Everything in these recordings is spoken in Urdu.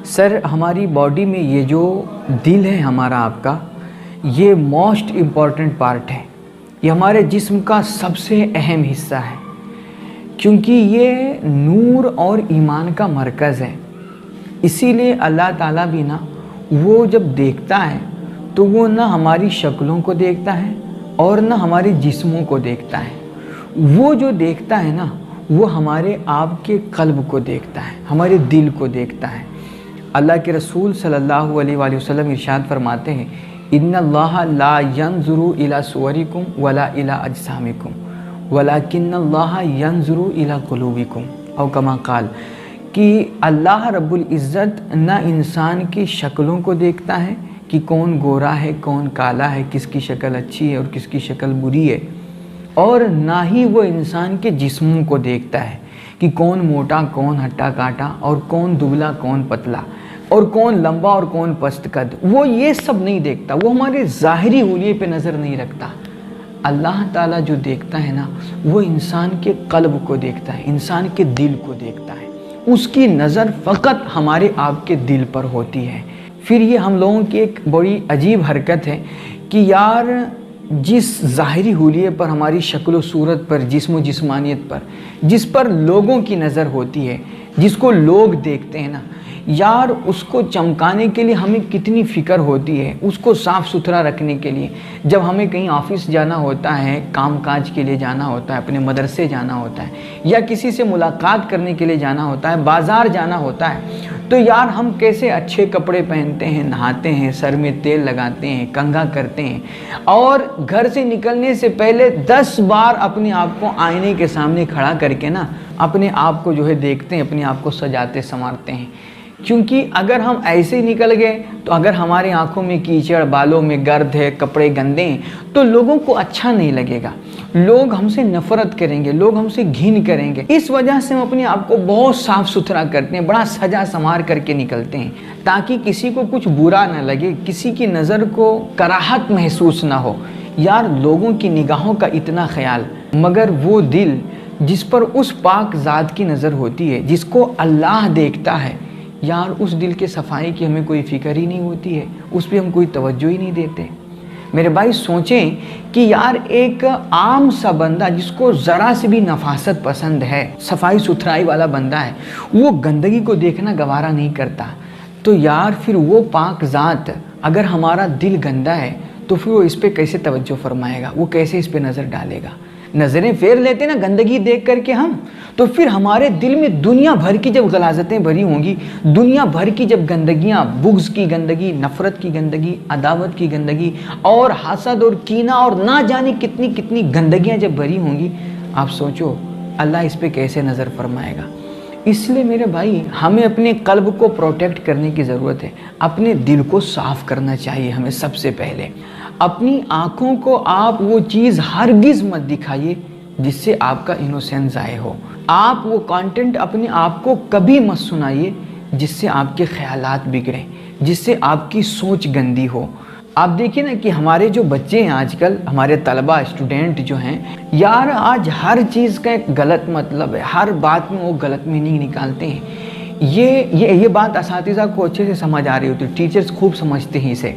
سر ہماری باڈی میں یہ جو دل ہے ہمارا آپ کا، یہ موسٹ امپورٹنٹ پارٹ ہے، یہ ہمارے جسم کا سب سے اہم حصہ ہے، کیونکہ یہ نور اور ایمان کا مرکز ہے۔ اسی لیے اللہ تعالیٰ بھی نا وہ جب دیکھتا ہے تو وہ نہ ہماری شکلوں کو دیکھتا ہے اور نہ ہمارے جسموں کو دیکھتا ہے، وہ جو دیکھتا ہے نا وہ ہمارے آپ کے قلب کو دیکھتا ہے، ہمارے دل کو دیکھتا ہے۔ اللہ کے رسول صلی اللہ علیہ وآلہ وسلم ارشاد فرماتے ہیں، ان اللہ لا ينظر الى صورکم ولا الى اجسامکم ولکن اللہ ينظر الى قلوبکم، او کما قال، کہ اللہ رب العزت نہ انسان کی شکلوں کو دیکھتا ہے کہ کون گورا ہے کون کالا ہے، کس کی شکل اچھی ہے اور کس کی شکل بری ہے، اور نہ ہی وہ انسان کے جسموں کو دیکھتا ہے کہ کون موٹا کون ہٹا کاٹا اور کون دبلا کون پتلا اور کون لمبا اور کون پست قد، وہ یہ سب نہیں دیکھتا، وہ ہمارے ظاہری حلیے پہ نظر نہیں رکھتا۔ اللہ تعالیٰ جو دیکھتا ہے نا وہ انسان کے قلب کو دیکھتا ہے، انسان کے دل کو دیکھتا ہے، اس کی نظر فقط ہمارے آپ کے دل پر ہوتی ہے۔ پھر یہ ہم لوگوں کی ایک بڑی عجیب حرکت ہے کہ یار جس ظاہری حلیے پر، ہماری شکل و صورت پر، جسم و جسمانیت پر، جس پر لوگوں کی نظر ہوتی ہے، جس کو لوگ دیکھتے ہیں نا، یار اس کو چمکانے کے لیے ہمیں کتنی فکر ہوتی ہے، اس کو صاف ستھرا رکھنے کے لیے۔ جب ہمیں کہیں آفس جانا ہوتا ہے، کام کاج کے لیے جانا ہوتا ہے، اپنے مدرسے جانا ہوتا ہے، یا کسی سے ملاقات کرنے کے لیے جانا ہوتا ہے، بازار جانا ہوتا ہے، تو یار ہم کیسے اچھے کپڑے پہنتے ہیں، نہاتے ہیں، سر میں تیل لگاتے ہیں، کنگھا کرتے ہیں، اور گھر سے نکلنے سے پہلے 10 بار اپنے آپ کو آئینے کے سامنے کھڑا کر کے نا اپنے آپ کو جو ہے دیکھتے ہیں، اپنے آپ کو سجاتے سنوارتے ہیں۔ کیونکہ اگر ہم ایسے ہی نکل گئے تو اگر ہماری آنکھوں میں کیچڑ، بالوں میں گرد ہے، کپڑے گندے ہیں، تو لوگوں کو اچھا نہیں لگے گا، لوگ ہم سے نفرت کریں گے، لوگ ہم سے گھن کریں گے۔ اس وجہ سے ہم اپنے آپ کو بہت صاف ستھرا کرتے ہیں، بڑا سجا سنوار کر کے نکلتے ہیں، تاکہ کسی کو کچھ برا نہ لگے، کسی کی نظر کو کراہت محسوس نہ ہو۔ یار لوگوں کی نگاہوں کا اتنا خیال، مگر وہ دل جس پر اس پاک ذات کی نظر ہوتی ہے، جس کو اللہ دیکھتا ہے، یار اس دل کے صفائی کی ہمیں کوئی فکر ہی نہیں ہوتی ہے، اس پہ ہم کوئی توجہ ہی نہیں دیتے۔ میرے بھائی سوچیں کہ یار ایک عام سا بندہ جس کو ذرا سے بھی نفاست پسند ہے، صفائی ستھرائی والا بندہ ہے، وہ گندگی کو دیکھنا گوارا نہیں کرتا، تو یار پھر وہ پاک ذات اگر ہمارا دل گندا ہے تو پھر وہ اس پہ کیسے توجہ فرمائے گا، وہ کیسے اس پہ نظر ڈالے گا؟ نظریں پھیر لیتے نا گندگی دیکھ کر کے ہم، تو پھر ہمارے دل میں دنیا بھر کی جب غلاظتیں بھری ہوں گی، دنیا بھر کی جب گندگیاں، بغض کی گندگی، نفرت کی گندگی، عداوت کی گندگی اور حسد اور کینہ اور نہ جانے کتنی کتنی گندگیاں جب بھری ہوں گی، آپ سوچو اللہ اس پہ کیسے نظر فرمائے گا؟ اس لیے میرے بھائی ہمیں اپنے قلب کو پروٹیکٹ کرنے کی ضرورت ہے، اپنے دل کو صاف کرنا چاہیے ہمیں سب سے پہلے۔ اپنی آنکھوں کو آپ وہ چیز ہرگز مت دکھائیے جس سے آپ کا انوسینس ضائع ہو، آپ وہ کانٹینٹ اپنے آپ کو کبھی مت سنائیے جس سے آپ کے خیالات بگڑیں، جس سے آپ کی سوچ گندی ہو۔ آپ دیکھیں نا کہ ہمارے جو بچے ہیں آج کل، ہمارے طلبہ اسٹوڈنٹ جو ہیں، یار آج ہر چیز کا ایک غلط مطلب ہے، ہر بات میں وہ غلط میننگ نکالتے ہیں۔ یہ بات اساتذہ کو اچھے سے سمجھ آ رہی ہوتی ہے، ٹیچرز خوب سمجھتے ہیں اسے۔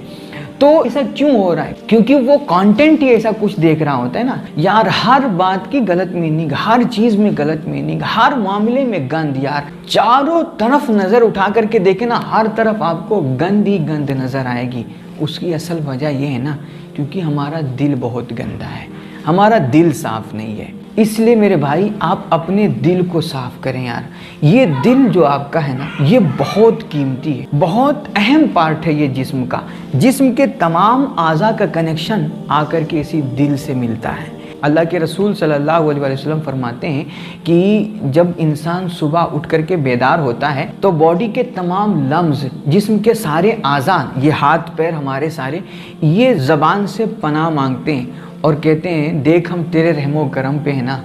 تو ایسا کیوں ہو رہا ہے؟ کیونکہ وہ کانٹینٹ ہی ایسا کچھ دیکھ رہا ہوتا ہے نا، یار ہر بات کی غلط میننگ، ہر چیز میں غلط میننگ، ہر معاملے میں گند، یار چاروں طرف نظر اٹھا کر کے دیکھیں نا، ہر طرف آپ کو گند ہی گند نظر آئے گی۔ اس کی اصل وجہ یہ ہے نا کیونکہ ہمارا دل بہت گندا ہے، ہمارا دل صاف نہیں ہے۔ اس لیے میرے بھائی آپ اپنے دل کو صاف کریں یار، یہ دل جو آپ کا ہے نا یہ بہت قیمتی ہے، بہت اہم پارٹ ہے یہ جسم کا، جسم کے تمام اعضاء کا کنیکشن آ کر کے اسی دل سے ملتا ہے۔ اللہ کے رسول صلی اللہ علیہ وسلم فرماتے ہیں کہ جب انسان صبح اٹھ کر کے بیدار ہوتا ہے تو باڈی کے تمام لمز، جسم کے سارے اعضاء، یہ ہاتھ پیر ہمارے سارے، یہ زبان سے پناہ مانگتے ہیں اور کہتے ہیں دیکھ ہم تیرے رحم و کرم پہ ہیں نا،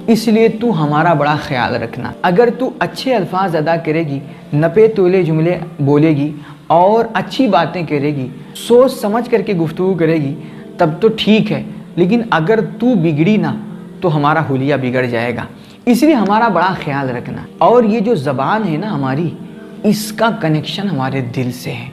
اس لیے تو ہمارا بڑا خیال رکھنا۔ اگر تو اچھے الفاظ ادا کرے گی، نپے تولے جملے بولے گی اور اچھی باتیں کرے گی، سوچ سمجھ کر کے گفتگو کرے گی، تب تو ٹھیک ہے، لیکن اگر تو بگڑی نا تو ہمارا حلیہ بگڑ جائے گا، اس لیے ہمارا بڑا خیال رکھنا۔ اور یہ جو زبان ہے نا ہماری، اس کا کنیکشن ہمارے دل سے ہے۔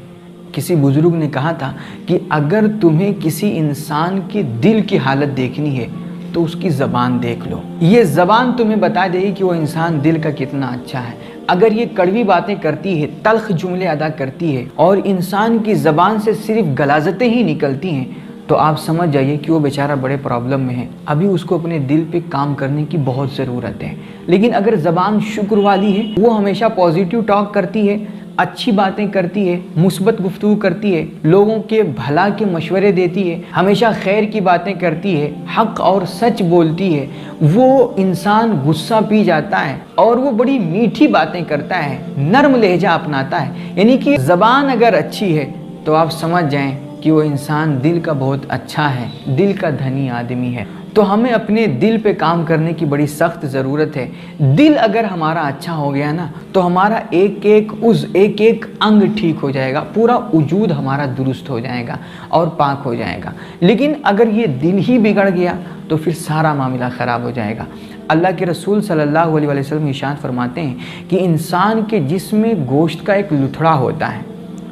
کسی بزرگ نے کہا تھا کہ اگر تمہیں کسی انسان کے دل کی حالت دیکھنی ہے تو اس کی زبان دیکھ لو، یہ زبان تمہیں بتا دے گی کہ وہ انسان دل کا کتنا اچھا ہے۔ اگر یہ کڑوی باتیں کرتی ہے، تلخ جملے ادا کرتی ہے اور انسان کی زبان سے صرف غلاظتیں ہی نکلتی ہیں تو آپ سمجھ جائیے کہ وہ بیچارہ بڑے پرابلم میں ہے، ابھی اس کو اپنے دل پہ کام کرنے کی بہت ضرورت ہے۔ لیکن اگر زبان شکر والی ہے، وہ ہمیشہ پازیٹیو ٹاک کرتی ہے، اچھی باتیں کرتی ہے، مثبت گفتگو کرتی ہے، لوگوں کے بھلا کے مشورے دیتی ہے، ہمیشہ خیر کی باتیں کرتی ہے، حق اور سچ بولتی ہے، وہ انسان غصہ پی جاتا ہے اور وہ بڑی میٹھی باتیں کرتا ہے، نرم لہجہ اپناتا ہے۔ یعنی کہ زبان اگر اچھی ہے تو آپ سمجھ جائیں کہ وہ انسان دل کا بہت اچھا ہے، دل کا دھنی آدمی ہے۔ تو ہمیں اپنے دل پہ کام کرنے کی بڑی سخت ضرورت ہے۔ دل اگر ہمارا اچھا ہو گیا نا تو ہمارا ایک ایک انگ ٹھیک ہو جائے گا، پورا وجود ہمارا درست ہو جائے گا اور پاک ہو جائے گا۔ لیکن اگر یہ دل ہی بگڑ گیا تو پھر سارا معاملہ خراب ہو جائے گا۔ اللہ کے رسول صلی اللہ علیہ وسلم ارشاد فرماتے ہیں کہ انسان کے جسم میں گوشت کا ایک لتھڑا ہوتا ہے،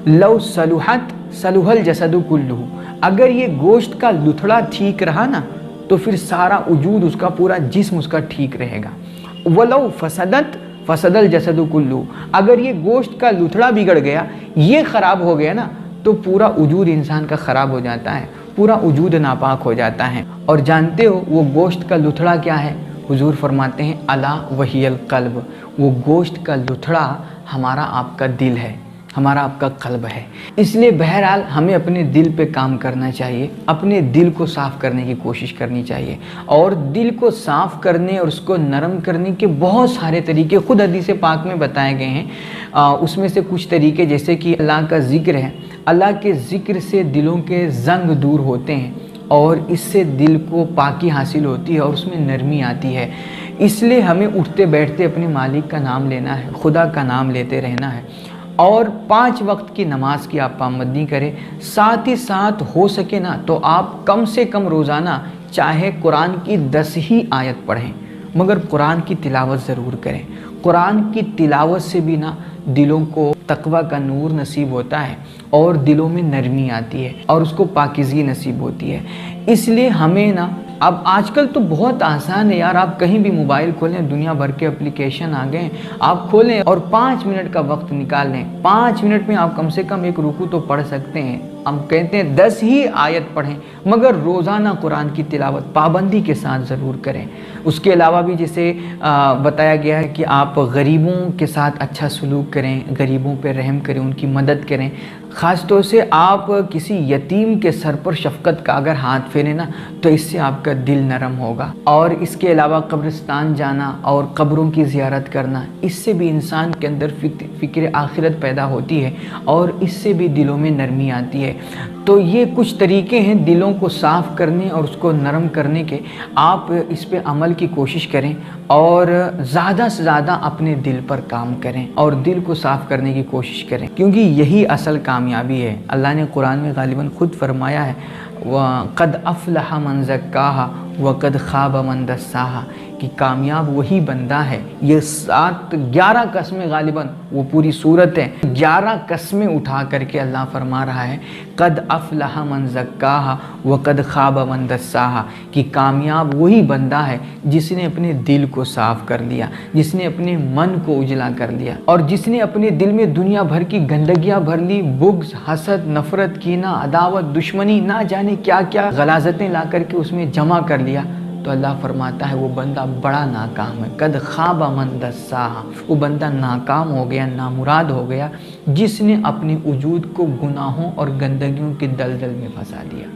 لو صلحت صلح الجسد کلہ، اگر یہ گوشت کا لتھڑا ٹھیک رہا نا تو پھر سارا وجود اس کا، پورا جسم اس کا ٹھیک رہے گا۔ ولو فسدت فسد الجسد کلہ، اگر یہ گوشت کا لتھڑا بگڑ گیا، یہ خراب ہو گیا نا تو پورا وجود انسان کا خراب ہو جاتا ہے، پورا وجود ناپاک ہو جاتا ہے۔ اور جانتے ہو وہ گوشت کا لتھڑا کیا ہے؟ حضور فرماتے ہیں الا وہی القلب، وہ گوشت کا لتھڑا ہمارا آپ کا دل ہے، ہمارا آپ کا قلب ہے۔ اس لیے بہرحال ہمیں اپنے دل پہ کام کرنا چاہیے، اپنے دل کو صاف کرنے کی کوشش کرنی چاہیے، اور دل کو صاف کرنے اور اس کو نرم کرنے کے بہت سارے طریقے خود حدیث پاک میں بتائے گئے ہیں۔ اس میں سے کچھ طریقے جیسے کہ اللہ کا ذکر ہے، اللہ کے ذکر سے دلوں کے زنگ دور ہوتے ہیں اور اس سے دل کو پاکی حاصل ہوتی ہے اور اس میں نرمی آتی ہے۔ اس لیے ہمیں اٹھتے بیٹھتے اپنے مالک کا نام لینا ہے، خدا کا نام لیتے رہنا ہے، اور 5 وقت کی نماز کی آپ پابندی کریں۔ ساتھ ہی ساتھ ہو سکے نا تو آپ کم سے کم روزانہ چاہے قرآن کی 10 ہی آیت پڑھیں، مگر قرآن کی تلاوت ضرور کریں۔ قرآن کی تلاوت سے بھی نا دلوں کو تقوی کا نور نصیب ہوتا ہے اور دلوں میں نرمی آتی ہے اور اس کو پاکیزگی نصیب ہوتی ہے۔ اس لیے ہمیں نا اب آج کل تو بہت آسان ہے یار، آپ کہیں بھی موبائل کھولیں، دنیا بھر کے اپلیکیشن آ گئے ہیں، آپ کھولیں اور 5 منٹ کا وقت نکال لیں، 5 منٹ میں آپ کم سے کم ایک رکوع تو پڑھ سکتے ہیں۔ ہم کہتے ہیں 10 ہی آیت پڑھیں، مگر روزانہ قرآن کی تلاوت پابندی کے ساتھ ضرور کریں۔ اس کے علاوہ بھی جیسے بتایا گیا ہے کہ آپ غریبوں کے ساتھ اچھا سلوک کریں، غریبوں پہ رحم کریں، ان کی مدد کریں۔ خاص طور سے آپ کسی یتیم کے سر پر شفقت کا اگر ہاتھ پھیریں نا تو اس سے آپ کا دل نرم ہوگا۔ اور اس کے علاوہ قبرستان جانا اور قبروں کی زیارت کرنا، اس سے بھی انسان کے اندر فکر آخرت پیدا ہوتی ہے اور اس سے بھی دلوں میں نرمی آتی ہے۔ تو یہ کچھ طریقے ہیں دلوں کو صاف کرنے اور اس کو نرم کرنے کے، آپ اس پہ عمل کی کوشش کریں اور زیادہ سے زیادہ اپنے دل پر کام کریں اور دل کو صاف کرنے کی کوشش کریں، کیونکہ یہی اصل کامیابی ہے۔ اللہ نے قرآن میں غالباً خود فرمایا ہے وَقَدْ أَفْلَحَ مَنْ زَكَّاهَا وَقَدْ خَابَ مَنْ دَسَّاهَا، کہ کامیاب وہی بندہ ہے۔ یہ 11 قسمیں غالباً وہ پوری صورت ہے، 11 قسمیں اٹھا کر کے اللہ فرما رہا ہے قد افلح من زکاها وقد خاب من دساها، کہ کامیاب وہی بندہ ہے جس نے اپنے دل کو صاف کر لیا، جس نے اپنے من کو اجلا کر لیا اور جس نے اپنے دل میں دنیا بھر کی گندگیاں بھر لی، بغض، حسد، نفرت، کینہ، عداوت، دشمنی، نہ جانے کیا کیا غلاظتیں لا کر کے اس میں جمع کر لیا، تو اللہ فرماتا ہے وہ بندہ بڑا ناکام ہے۔ قد خاب من دساہا، وہ بندہ ناکام ہو گیا، نامراد ہو گیا جس نے اپنے وجود کو گناہوں اور گندگیوں کے دلدل میں پھنسا دیا۔